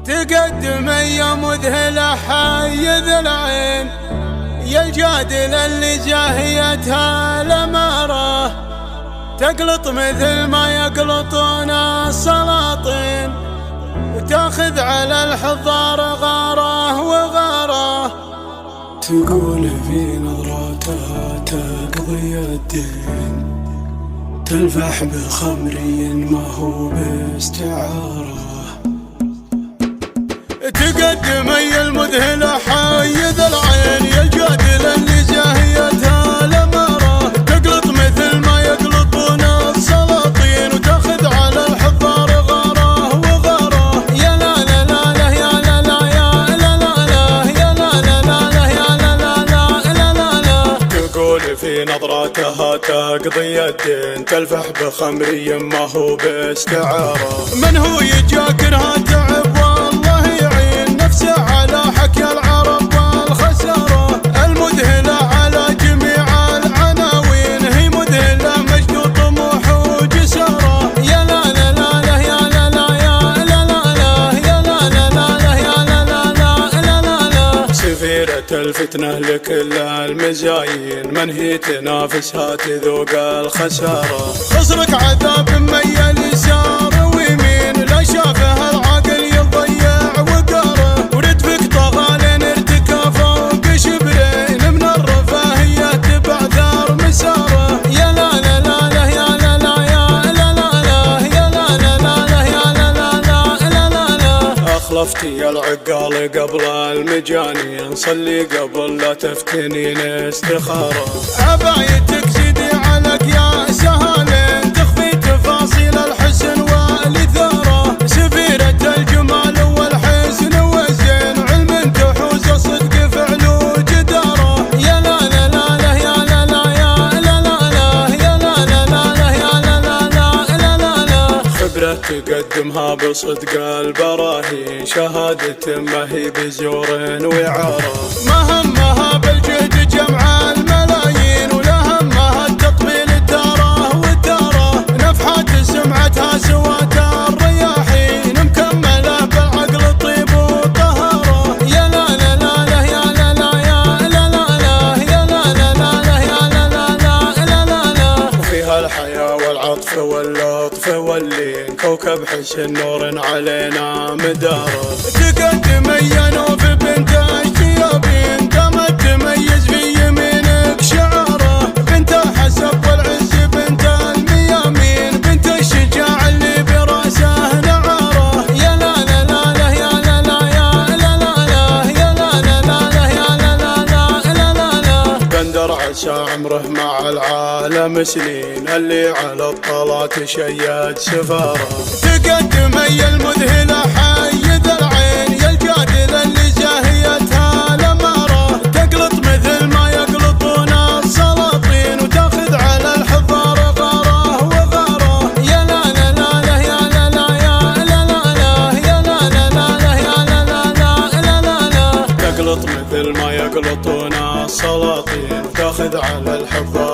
تقدم يا مذهلة حي ذي العين، يا الجادل اللي جاهيتها الأمارة، تقلط مثل ما يقلطون السلاطين، وتاخذ على الحضار غاره وغاره. تقول في نظراتها تقضي الدين، تلفح بخمري ما هو باستعارة. تقدم يا المذهلة حي ذا العين، يا الجادل اللي جاهيتها الأمارة، تقلط مثل ما يقلطون السلاطين، وتاخذ على الحضار غاره وغاره. يا لا لا لا لا يا لا لا يا لا لا لا يا لا لا لا يا لا لا لا لا لا. تقول في نظراتها تقضي الدين، تلفح بخمري ما هو باستعارة. من هو يجاكرها تعب والله يعين نفسه على حكي العرب والخسارة. المذهلة على جميع العناوين، هي مذهلة مجد وطموح وجسارة. يا لا لا لا لا يا لا لا يا لا لا لا يا لا لا لا يا لا لا لا لا لا. سفيرة الفتنة لكل المزايين، من هي تنافسها تذوق الخسارة. خصرك عذاب ميل يسار ويمين، لا شافها العاقل يضيع وقاره، وردفك طغى لين ارتكى فوق شبرين، من الرفاهية تبع ثار مساره. يا لا لا لا لا يا لا لا يا لا لا لا يا لا لا لا يا لا لا لا لا لا. أخلفتي العقال قبل المجانين، صلي قبل لا تفتنين استخارة. عبايتك زيدي على قياس سهالين، تخفي تفاصيل الحسن والإثارة. سفيرة الجمال والحسن والزين، علم تحوز صدق فعل وجدارة. يا لا لا لا لا يا لا لا يا لا لا لا يا لا لا لا يا لا لا لا لا لا. خبرة تقدمها بصدق البراهين، شهادة ما هي بزور وعارة. ما همها بالجهد جمع الملايين، ولا همها التطبيل التاره والتاره. نفحات سمعتها سوات الرياحين، مكملة بالعقل طيب وطهارة. يا لا لا لا لا يا لا لا يا لا لا لا يا لا لا لا يا لا لا لا لا لا. وفيها الحياة والعطف واللطف واللين، كوكب حسن نور علينا مداره. تقدم يا نوف بنت الشيابين، دامت تميز في يمينك شعاره. بنت الحسب والعز بنت الميامين، بنت الشجاع اللي براسه نعاره. يا لا لا لا لا يا لا لا يا لا لا لا يا لا لا لا يا لا لا لا لا لا. بندر عسى عمره مع العالم سنين، اللي على الطلات شيد سفارة. تقدم يا المذهلة حي ذا العين، يا الجادل اللي جاهيتها الأمارة، تقلط مثل ما يقلطون السلاطين، وتاخذ على الحضار غاره وغاره. يا لا لا لا لا يا لا لا يا لا لا لا يا لا لا لا يا لا لا لا لا لا. تقلط مثل ما يقلطون السلاطين، وتاخذ على الحضار